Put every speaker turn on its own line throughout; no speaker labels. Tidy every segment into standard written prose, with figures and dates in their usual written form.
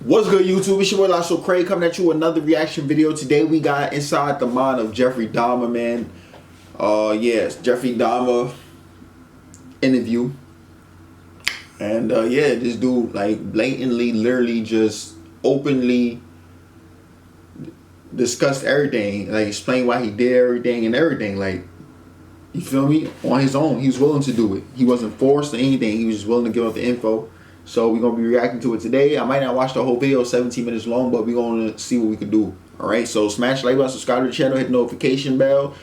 What's good, YouTube? It's your boy So Craig coming at you with another reaction video. Today we got Inside the Mind of Jeffrey Dahmer, man. Yes, Jeffrey Dahmer interview. And yeah, this dude like blatantly, literally just openly discussed everything. Like explained why he did everything. Like, you feel me? On his own. He was willing to do it. He wasn't forced or anything. He was just willing to give up the info. So we're going to be reacting to it today. I might not watch the whole video, 17 minutes long, but we're going to see what we can do. Alright, so smash the like button, subscribe to the channel, hit the notification bell.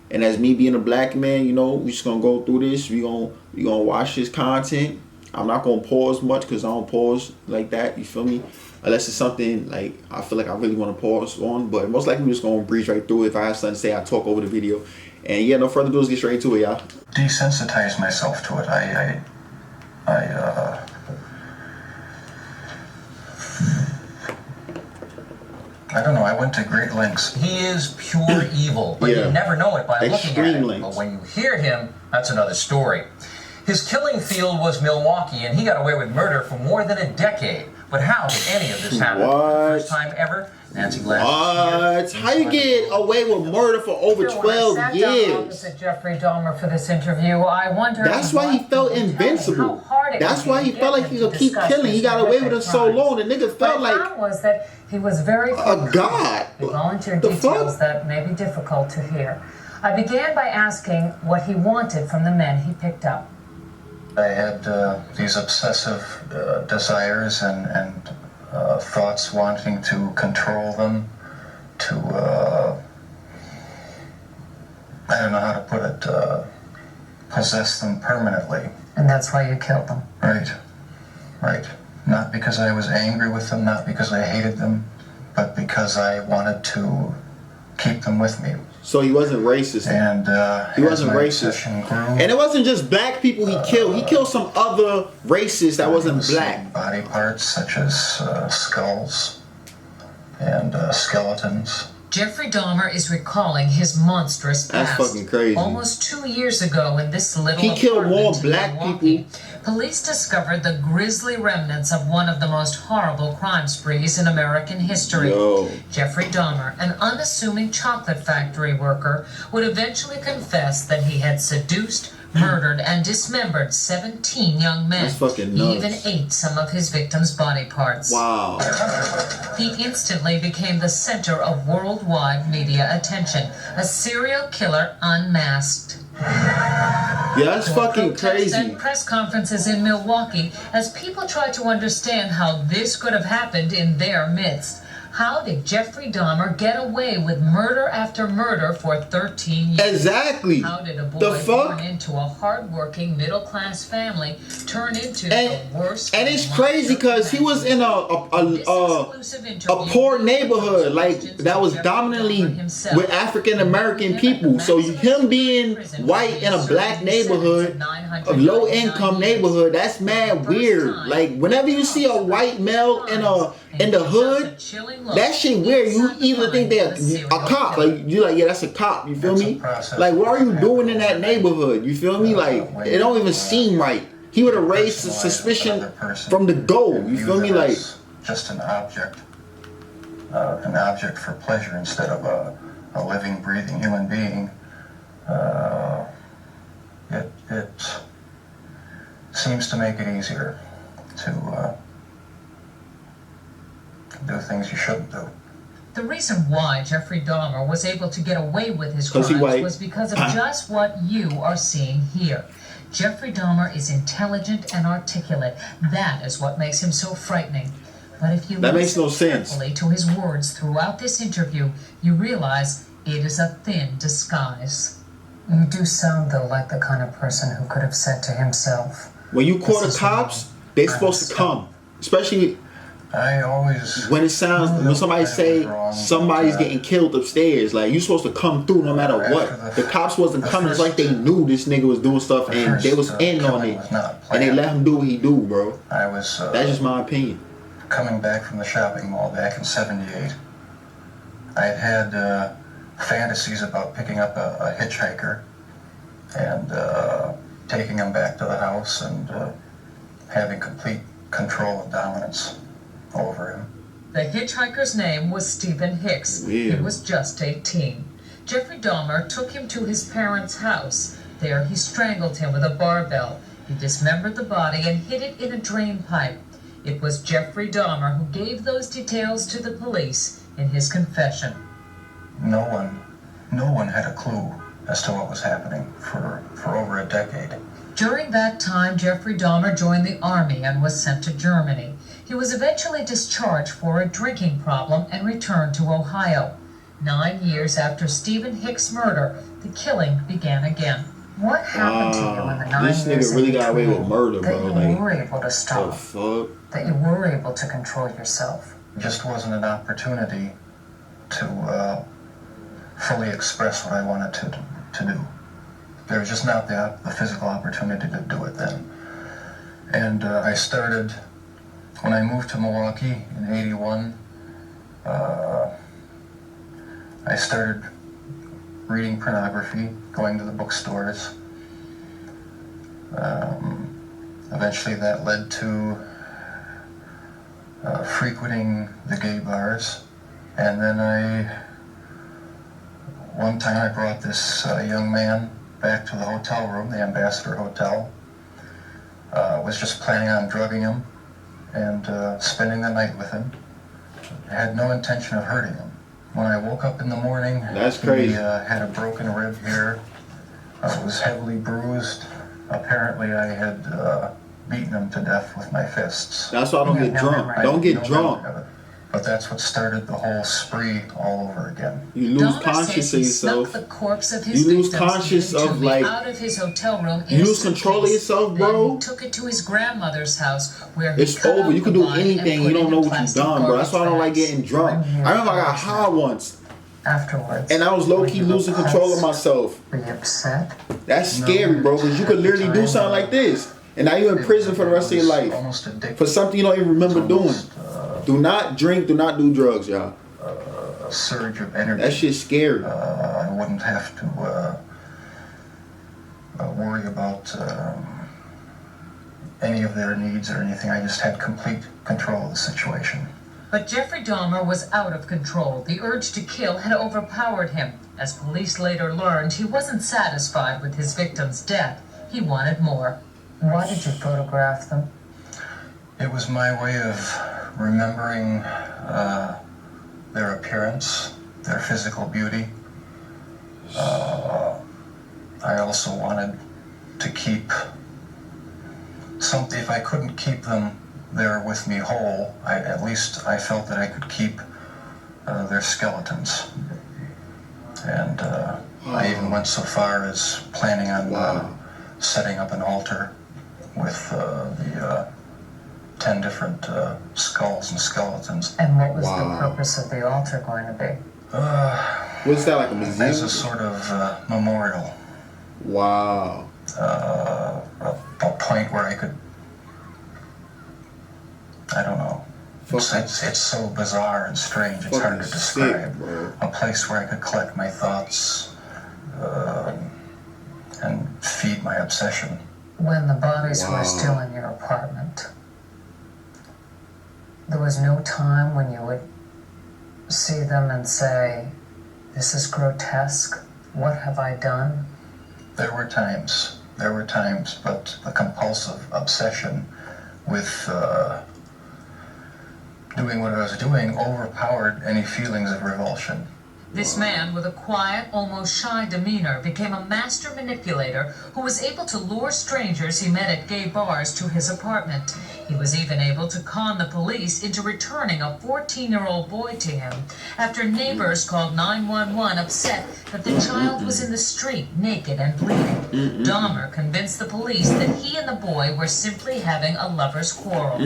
And as me being a black man, you know, we're just going to go through this. We're gonna watch this content. I'm not going to pause much because I don't pause like that. You feel me? Unless it's something like I feel like I really want to pause on. But most likely we're just going to breeze right through it. If I have something to say, I talk over the video. And yeah, no further ado, let's get straight to it, y'all.
Desensitize myself to it. I don't know, I went to great lengths. He is pure evil, but you never know it by looking at him. But when you hear him, that's another story. His killing field was Milwaukee, and he got away with murder for more than a decade. But how did any of this happen? First time ever? Nancy
What? How you get away with murder for over 12 years?
Opposite Jeffrey Dahmer for this interview, I wonder.
That's why he felt invincible. That's why he felt like he could keep killing. He got away with it so long. The nigga felt like
was that he was very
a god.
He volunteered details that may be difficult to hear. I began by asking what he wanted from the men he picked up.
I had these obsessive desires and thoughts wanting to control them, to, I don't know how to put it, possess them permanently.
And that's why you killed them?
Right. Not because I was angry with them, not because I hated them, but because I wanted to keep them with me.
So he wasn't racist.
And
he wasn't racist. And it wasn't just black people he killed. He killed some other races that wasn't black.
Body parts such as skulls and skeletons.
Jeffrey Dahmer is recalling his monstrous past.
That's fucking crazy.
Almost 2 years ago in this little
he killed more black
Milwaukee,
people.
Police discovered the grisly remnants of one of the most horrible crime sprees in American history. Jeffrey Dahmer, an unassuming chocolate factory worker, would eventually confess that he had seduced, murdered, and dismembered 17 young men.
That's fucking nuts.
He even ate some of his victims' body parts.
Wow.
He instantly became the center of worldwide media attention. A serial killer unmasked.
Yeah, that's fucking crazy.
And press conferences in Milwaukee as people try to understand how this could have happened in their midst. How did Jeffrey Dahmer get away with murder after murder for 13 years?
Exactly.
How did a boy born into a hard-working middle-class family turn into the worst?
And it's crazy because he was in a poor neighborhood, like that was dominantly with African American people. So him being white in a black neighborhood, a low-income neighborhood, that's mad weird. Like whenever you see a white male in the hood, that shit weird. You either think they're a cop, like you're like, yeah, that's a cop. You feel me? Like, what are you doing in that neighborhood? You feel me? Like, it don't even seem right. He would have raised suspicion from the go. You feel me? Like,
just an object for pleasure instead of a living, breathing human being. It seems to make it easier to do things you shouldn't do.
The reason why Jeffrey Dahmer was able to get away with his crimes was because of just what you are seeing here. Jeffrey Dahmer is intelligent and articulate. That is what makes him so frightening. But if you listen carefully to his words throughout this interview, you realize it is a thin disguise. You do sound, though, like the kind of person who could have said to himself,
when you call the cops, they're supposed to come. Especially when it sounds, when somebody say somebody's getting killed upstairs, like you're supposed to come through no matter what. The cops wasn't coming. It's like they knew this nigga was doing stuff and they was in on it, and they let him do what he do, bro. That's just my opinion.
Coming back from the shopping mall back in '78, I had fantasies about picking up a hitchhiker and taking him back to the house and having complete control and dominance over him.
The hitchhiker's name was Stephen Hicks. He was just 18. Jeffrey Dahmer took him to his parents' house. There he strangled him with a barbell. He dismembered the body and hid it in a drain pipe. It was Jeffrey Dahmer who gave those details to the police in his confession.
No one had a clue as to what was happening for over a decade.
During that time, Jeffrey Dahmer joined the army and was sent to Germany. He was eventually discharged for a drinking problem and returned to Ohio. 9 years after Stephen Hicks' murder, the killing began again. What happened to you in the 9 years
this nigga really got away with murder,
that
bro?
you were able to stop?
The fuck?
That you were able to control yourself?
It just wasn't an opportunity to fully express what I wanted to do. There was just not the physical opportunity to do it then. And I started, when I moved to Milwaukee in '81, I started reading pornography, going to the bookstores. Eventually that led to frequenting the gay bars. And then one time I brought this young man back to the hotel room, the Ambassador Hotel. Was just planning on drugging him and spending the night with him. I had no intention of hurting him. When I woke up in the morning,
that's crazy.
He had a broken rib here. Was heavily bruised. Apparently I had beaten him to death with my fists.
That's why I don't get drunk. Don't get drunk.
But that's what started the whole spree all over again.
You lose conscious of yourself.
The corpse of his
you lose conscious of like.
Out of his hotel room.
You lose control of yourself, bro.
Then he took it to his grandmother's house where he
it's over. You can do anything. You don't know what you've done, bro. That's why I don't like getting drunk. I remember I got high once.
Afterwards.
And I was low key losing control of myself.
Were you upset?
That's scary, bro. Because you could literally do something like this, and now you're in prison for the rest of your life for something you don't even remember doing. Do not drink, do not do drugs, y'all.
A surge of energy.
That shit's scary.
I wouldn't have to worry about any of their needs or anything. I just had complete control of the situation.
But Jeffrey Dahmer was out of control. The urge to kill had overpowered him. As police later learned, he wasn't satisfied with his victim's death. He wanted more. Why did you photograph them?
It was my way of remembering their appearance, their physical beauty. I also wanted to keep something. If I couldn't keep them there with me whole, at least I felt that I could keep their skeletons. And I even went so far as planning on setting up an altar with the 10 different skulls and skeletons.
And what was the purpose of the altar going to be?
What's that, like a museum?
As a sort of memorial.
Wow.
A point where I could, I don't know. It's so bizarre and strange, it's hard to describe.
Sick,
a place where I could collect my thoughts and feed my obsession.
When the bodies were still in your apartment, there was no time when you would see them and say, this is grotesque, what have I done?
There were times, but the compulsive obsession with doing what I was doing overpowered any feelings of revulsion.
This man with a quiet, almost shy demeanor became a master manipulator who was able to lure strangers he met at gay bars to his apartment. He was even able to con the police into returning a 14-year-old boy to him after neighbors called 911 upset that the child was in the street, naked and bleeding. Dahmer convinced the police that he and the boy were simply having a lover's quarrel.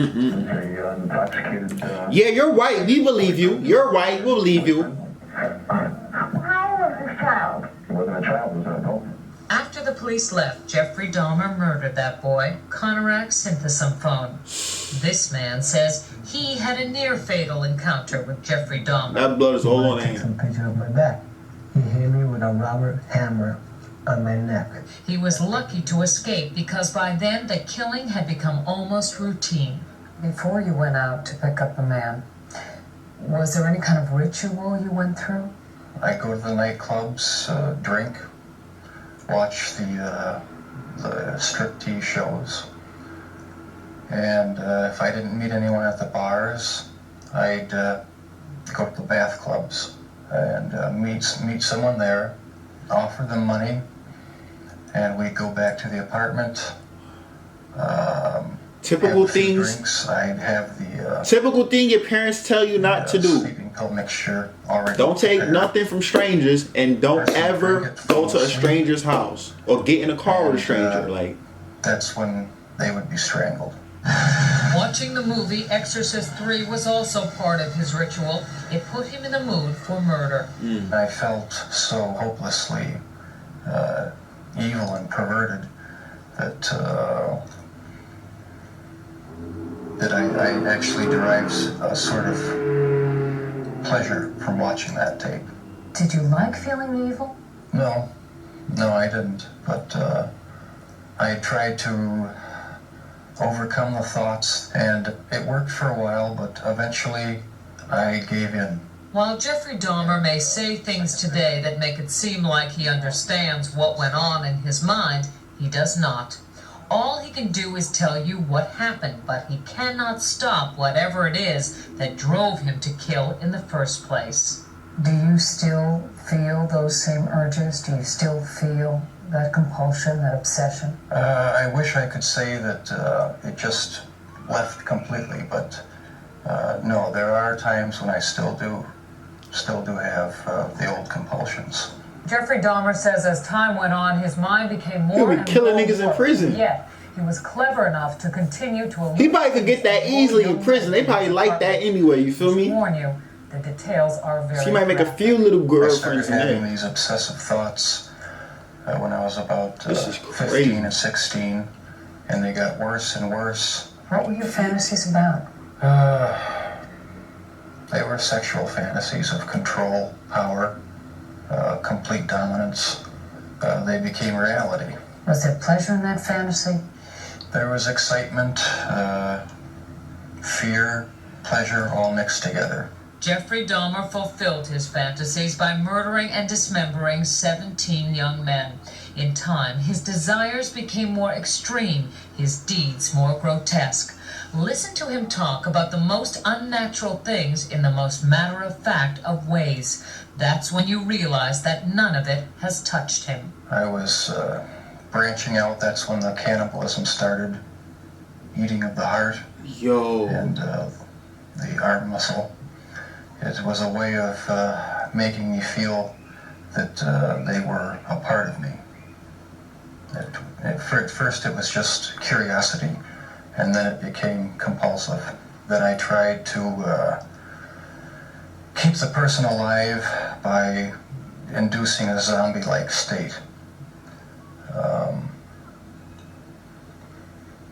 Yeah, you're white. We believe you. You're white. We'll believe you.
How old was this child?
He wasn't a child, he was an adult.
After the police left, Jeffrey Dahmer murdered that boy, Conorak Synthesomphone. This man says he had a near-fatal encounter with Jeffrey Dahmer.
That blood is all on
Take
him.
some picture of my back. He hit me with a rubber hammer on my neck.
He was lucky to escape because by then the killing had become almost routine. Before you went out to pick up the man, was there any kind of ritual you went through?
I go to the nightclubs, drink, watch the striptease shows, and if I didn't meet anyone at the bars, I'd go to the bath clubs and meet someone there, offer them money, and we'd go back to the apartment.
Typical things.
Drinks. I'd have the
typical thing your parents tell you not to do.
Sleeping pill mixture already.
Don't take
prepared.
nothing from strangers, and don't ever go to a stranger's house or get in a car with a stranger. Like
that's when they would be strangled.
Watching the movie Exorcist 3 was also part of his ritual. It put him in the mood for murder.
I felt so hopelessly evil and perverted that I actually derived a sort of pleasure from watching that tape.
Did you like feeling evil?
No, I didn't. But I tried to overcome the thoughts, and it worked for a while, but eventually I gave in.
While Jeffrey Dahmer may say things today that make it seem like he understands what went on in his mind, he does not. All he can do is tell you what happened, but he cannot stop whatever it is that drove him to kill in the first place. Do you still feel those same urges? Do you still feel that compulsion, that obsession?
I wish I could say that it just left completely, but no, there are times when I still do have the old compulsions.
Jeffrey Dahmer says as time went on, his mind became more
He'll be killing niggas in prison.
Yet, he was clever enough to continue to...
He probably could get that easily in prison. They probably like that anyway, you feel me?
Warn you, the details are very
She might make a few little girlfriends in
I started having
there.
these obsessive thoughts when I was about
This is crazy.
15 and 16, and they got worse and worse.
What were your fantasies about?
They were sexual fantasies of control, power, complete dominance. They became reality.
Was there pleasure in that fantasy?
There was excitement, fear, pleasure, all mixed together.
Jeffrey Dahmer fulfilled his fantasies by murdering and dismembering 17 young men. In time, his desires became more extreme, his deeds more grotesque. Listen to him talk about the most unnatural things in the most matter-of-fact of ways. That's when you realize that none of it has touched him.
I was branching out. That's when the cannibalism started. Eating of the heart.
Yo.
And the arm muscle. It was a way of making me feel that they were a part of me. At first it was just curiosity, and then it became compulsive. Then I tried to keep the person alive by inducing a zombie-like state.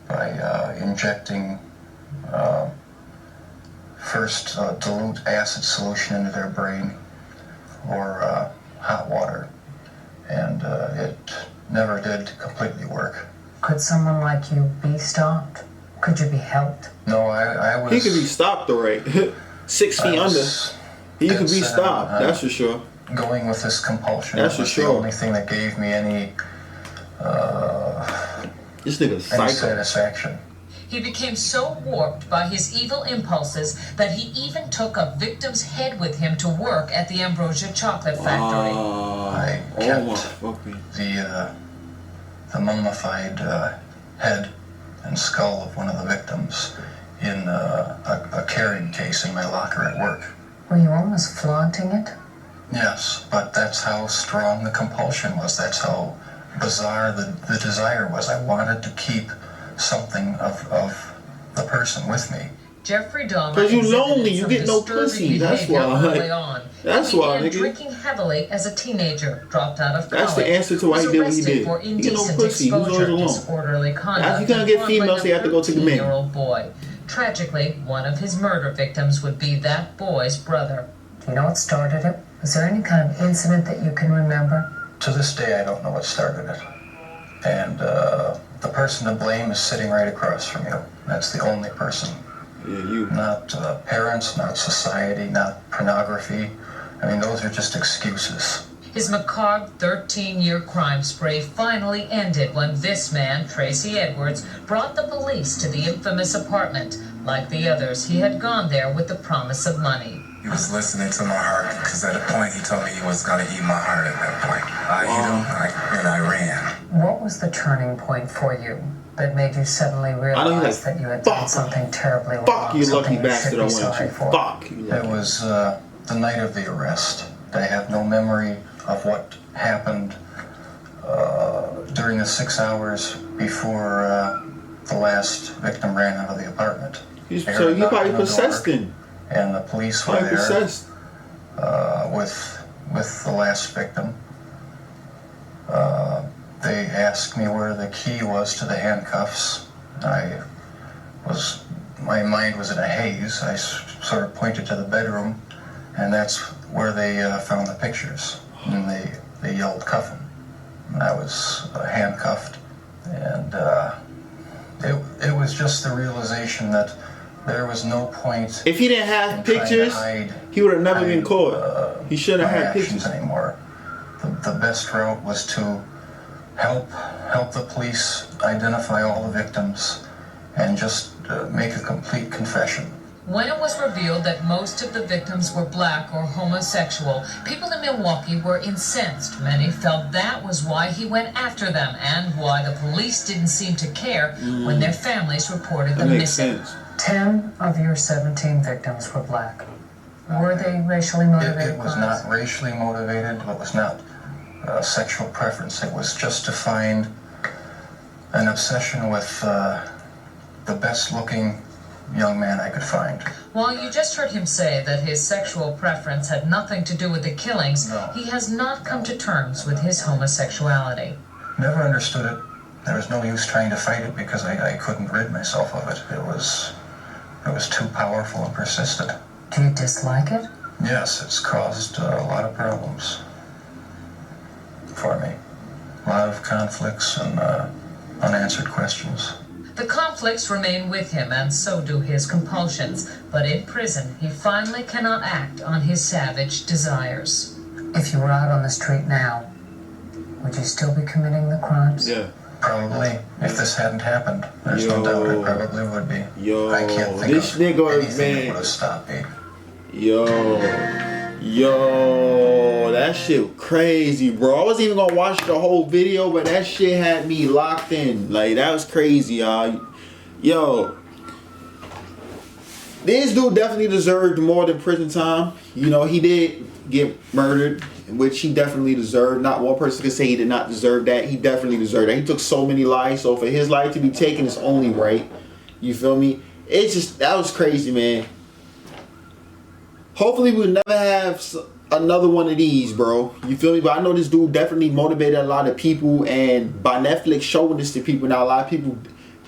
By injecting first dilute acid solution into their brain or hot water, and it never did completely work.
Could someone like you be stopped? Could you be helped?
No, I was...
He could be stopped, alright. 6 feet under. He could be stopped, that's for sure.
Going with this compulsion.
That's for
was
sure.
The only thing that gave me any
This nigga's psycho.
satisfaction.
He became so warped by his evil impulses that he even took a victim's head with him to work at the Ambrosia Chocolate Factory.
I kept the mummified head and skull of one of the victims in a carrying case in my locker at work.
Were you almost flaunting it?
Yes, but that's how strong the compulsion was. That's how bizarre the desire was. I wanted to keep something of the person with me.
Jeffrey Dahmer.
Because you lonely, you get no pussy. That's why. That's why, nigga.
Drinking heavily as a teenager, dropped out of college.
That's the answer to why he did what he did. He get no pussy. He was alone.
Disorderly conduct.
If you can't get females, you have to go to the man.
13-year-old boy. Tragically, one of his murder victims would be that boy's brother. Do you know what started it? Was there any kind of incident that you can remember?
To this day, I don't know what started it. And the person to blame is sitting right across from you. That's the only person
Yeah, you.
Not parents, not society, not pornography. I mean, those are just excuses.
His macabre 13-year crime spree finally ended when this man, Tracy Edwards, brought the police to the infamous apartment. Like the others, he had gone there with the promise of money.
He was listening to my heart, because at a point he told me he was going to eat my heart at that point. I hit him, and I ran.
What was the turning point for you that made you suddenly realize that you had done something terribly wrong?
Fuck you, lucky bastard, I wanted you. Fuck you.
It was the night of the arrest. I have no memory of what happened during the 6 hours before the last victim ran out of the apartment.
So you probably possessed him.
And the police were there with the last victim. They asked me where the key was to the handcuffs. My mind was in a haze. I sort of pointed to the bedroom, and that's where they found the pictures. And they yelled, "Cuff him." And I was handcuffed, and it was just the realization that there was no point.
If he didn't have pictures, he would have never been caught. He shouldn't have had pictures
anymore. The best route was to help the police identify all the victims and just make a complete confession.
When it was revealed that most of the victims were black or homosexual, people in Milwaukee were incensed. Many felt that was why he went after them and why the police didn't seem to care when their families reported them missing. 10 of your 17 victims were black. Were they racially motivated?
It was not racially motivated. It was not sexual preference. It was just to find an obsession with the best-looking young man I could find.
While you just heard him say that his sexual preference had nothing to do with the killings, he has not come to terms with his homosexuality.
Never understood it. There was no use trying to fight it because I couldn't rid myself of it. It was too powerful and persistent.
Do you dislike it?
Yes, it's caused a lot of problems for me. A lot of conflicts and unanswered questions.
The conflicts remain with him, and so do his compulsions. But in prison, he finally cannot act on his savage desires. If you were out on the street now, would you still be committing the crimes?
Yeah.
Probably. If this hadn't happened, there's no doubt it probably would be. I can't think
this
of
nigga,
anything
man.
that would have stopped me.
Yo, that shit crazy, bro. I wasn't even gonna watch the whole video, but that shit had me locked in. Like, that was crazy, y'all. Yo, this dude definitely deserved more than prison time. You know, he did get murdered, which he definitely deserved. Not one person could say he did not deserve that. He definitely deserved that. He took so many lives, so for his life to be taken is only right. You feel me? It's just, that was crazy, man. Hopefully we'll never have another one of these, bro. You feel me? But I know this dude definitely motivated a lot of people, and by Netflix showing this to people now, a lot of people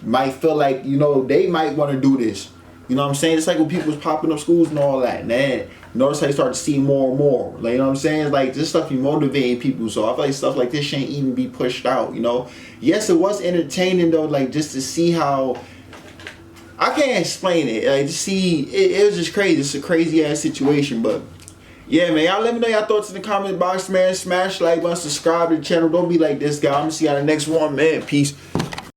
might feel like, you know, they might want to do this. You know what I'm saying? It's like when people was popping up schools and all that. And then notice how you start to see more and more. Like, you know what I'm saying? It's like this stuff be motivating people. So I feel like stuff like this shouldn't even be pushed out, you know? Yes, it was entertaining though, like just to see how, I can't explain it. Like, to see, it was just crazy. It's a crazy ass situation, but yeah, man. Y'all let me know your thoughts in the comment box, man. Smash like button, subscribe to the channel. Don't be like this guy. I'm gonna see you on the next one, man. Peace.